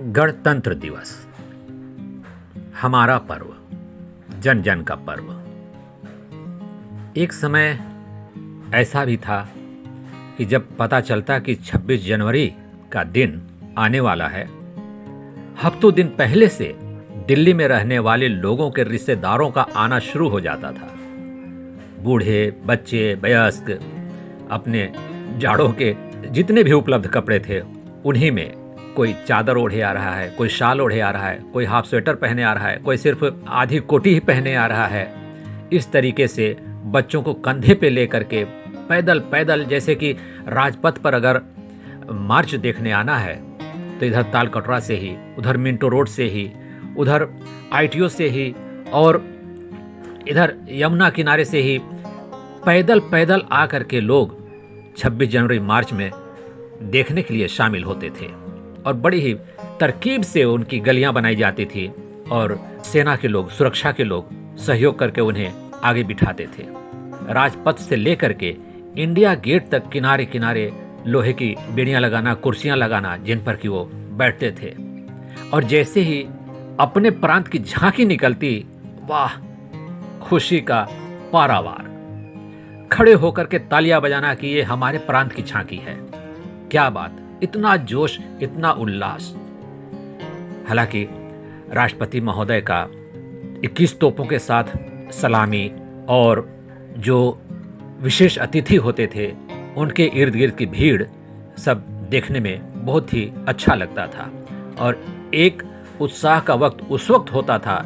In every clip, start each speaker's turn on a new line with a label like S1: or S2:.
S1: गणतंत्र दिवस हमारा पर्व, जन जन का पर्व। एक समय ऐसा भी था कि जब पता चलता कि 26 जनवरी का दिन आने वाला है, हफ्तों दिन पहले से दिल्ली में रहने वाले लोगों के रिश्तेदारों का आना शुरू हो जाता था। बूढ़े, बच्चे, वयस्क अपने जाड़ों के जितने भी उपलब्ध कपड़े थे उन्हीं में, कोई चादर ओढ़े आ रहा है, कोई शाल ओढ़े आ रहा है, कोई हाफ स्वेटर पहने आ रहा है, कोई सिर्फ आधी कोटी ही पहने आ रहा है। इस तरीके से बच्चों को कंधे पे लेकर के पैदल पैदल, जैसे कि राजपथ पर अगर मार्च देखने आना है तो इधर तालकटोरा से ही, उधर मिंटो रोड से ही, उधर आईटीओ से ही और इधर यमुना किनारे से ही पैदल पैदल आकर के लोग 26 जनवरी मार्च में देखने के लिए शामिल होते थे और बड़ी ही तरकीब से उनकी गलियां बनाई जाती थी और सेना के लोग, सुरक्षा के लोग सहयोग करके उन्हें आगे बिठाते थे। राजपथ से लेकर के इंडिया गेट तक किनारे किनारे लोहे की बेड़ियां लगाना, कुर्सियां लगाना जिन पर कि वो बैठते थे। और जैसे ही अपने प्रांत की झांकी निकलती, वाह, खुशी का पारावार। खड़े होकर के तालियां बजाना कि ये हमारे प्रांत की झांकी है। क्या बात, इतना जोश, इतना उल्लास। हालांकि राष्ट्रपति महोदय का 21 तोपों के साथ सलामी और जो विशेष अतिथि होते थे उनके इर्द गिर्द की भीड़ सब देखने में बहुत ही अच्छा लगता था। और एक उत्साह का वक्त उस वक्त होता था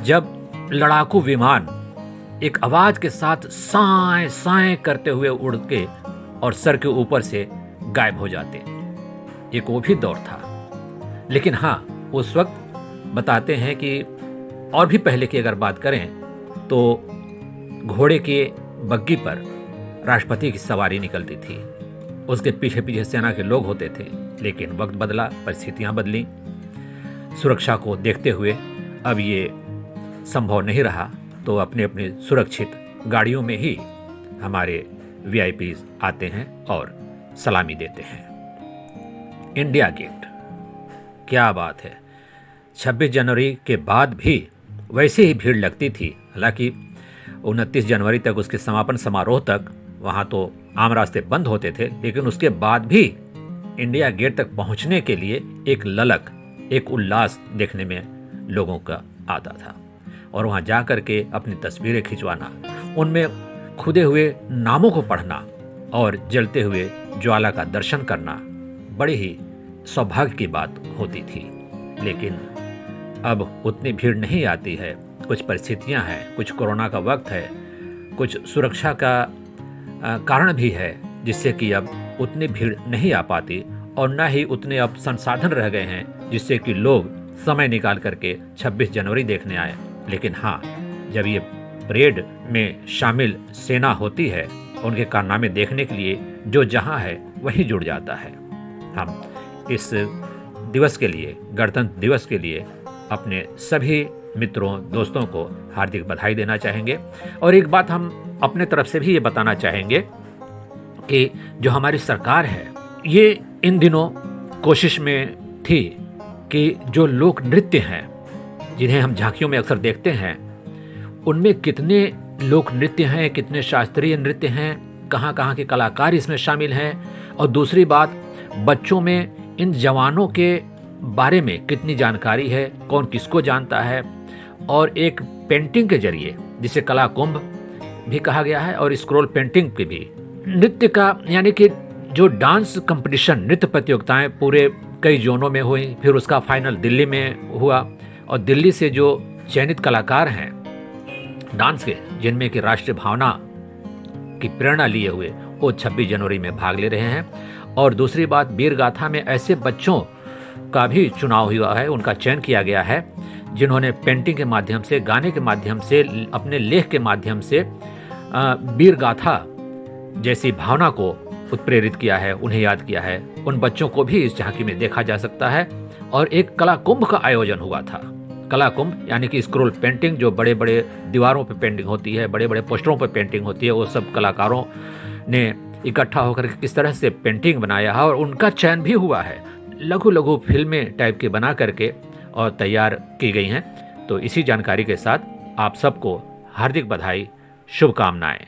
S1: जब लड़ाकू विमान एक आवाज के साथ साएं साएं करते हुए उड़ के और सर के ऊपर से गायब हो जाते। एक वो भी दौर था। लेकिन हाँ, उस वक्त बताते हैं कि और भी पहले की अगर बात करें तो घोड़े के बग्गी पर राष्ट्रपति की सवारी निकलती थी, उसके पीछे पीछे सेना के लोग होते थे। लेकिन वक्त बदला, परिस्थितियां बदली, सुरक्षा को देखते हुए अब ये संभव नहीं रहा, तो अपने अपने सुरक्षित गाड़ियों में ही हमारे वीआईपीज आते हैं और सलामी देते हैं। इंडिया गेट, क्या बात है। 26 जनवरी के बाद भी वैसे ही भीड़ लगती थी। हालांकि 29 जनवरी तक, उसके समापन समारोह तक वहाँ तो आम रास्ते बंद होते थे, लेकिन उसके बाद भी इंडिया गेट तक पहुँचने के लिए एक ललक, एक उल्लास देखने में लोगों का आता था। और वहाँ जा कर के अपनी तस्वीरें खिंचवाना, उनमें खुदे हुए नामों को पढ़ना और जलते हुए ज्वाला का दर्शन करना बड़ी ही सौभाग्य की बात होती थी। लेकिन अब उतनी भीड़ नहीं आती है। कुछ परिस्थितियां हैं, कुछ कोरोना का वक्त है, कुछ सुरक्षा का कारण भी है, जिससे कि अब उतनी भीड़ नहीं आ पाती और न ही उतने अब संसाधन रह गए हैं जिससे कि लोग समय निकाल करके 26 जनवरी देखने आए। लेकिन हाँ, जब ये परेड में शामिल सेना होती है, उनके कारनामे देखने के लिए जो जहाँ है वहीं जुड़ जाता है। हम इस दिवस के लिए, गणतंत्र दिवस के लिए अपने सभी मित्रों, दोस्तों को हार्दिक बधाई देना चाहेंगे। और एक बात हम अपने तरफ से भी ये बताना चाहेंगे कि जो हमारी सरकार है, ये इन दिनों कोशिश में थी कि जो लोक नृत्य हैं, जिन्हें हम झांकियों में अक्सर देखते हैं, उनमें कितने लोक नृत्य हैं, कितने शास्त्रीय नृत्य हैं, कहाँ कहाँ के कलाकार इसमें शामिल हैं। और दूसरी बात, बच्चों में इन जवानों के बारे में कितनी जानकारी है, कौन किसको जानता है। और एक पेंटिंग के जरिए, जिसे कला कुंभ भी कहा गया है, और स्क्रोल पेंटिंग के भी नृत्य का, यानी कि जो डांस कंपटीशन, नृत्य प्रतियोगिताएं पूरे कई जोनों में हुई, फिर उसका फाइनल दिल्ली में हुआ। और दिल्ली से जो चयनित कलाकार हैं डांस के, जिनमें कि राष्ट्रीय भावना की प्रेरणा लिए हुए, वो 26 जनवरी में भाग ले रहे हैं। और दूसरी बात, वीर गाथा में ऐसे बच्चों का भी चुनाव हुआ है, उनका चयन किया गया है, जिन्होंने पेंटिंग के माध्यम से, गाने के माध्यम से, अपने लेख के माध्यम से वीर गाथा जैसी भावना को उत्प्रेरित किया है, उन्हें याद किया है। उन बच्चों को भी इस झांकी में देखा जा सकता है। और एक कला कुंभ का आयोजन हुआ था। कला कुंभ यानी कि स्क्रोल पेंटिंग, जो बड़े बड़े दीवारों पर पेंटिंग होती है, बड़े बड़े पोस्टरों पर पेंटिंग होती है, वो सब कलाकारों ने इकट्ठा होकर किस तरह से पेंटिंग बनाया है और उनका चयन भी हुआ है। लघु लघु फिल्में टाइप के बना करके और तैयार की गई हैं। तो इसी जानकारी के साथ आप सबको हार्दिक बधाई, शुभकामनाएं।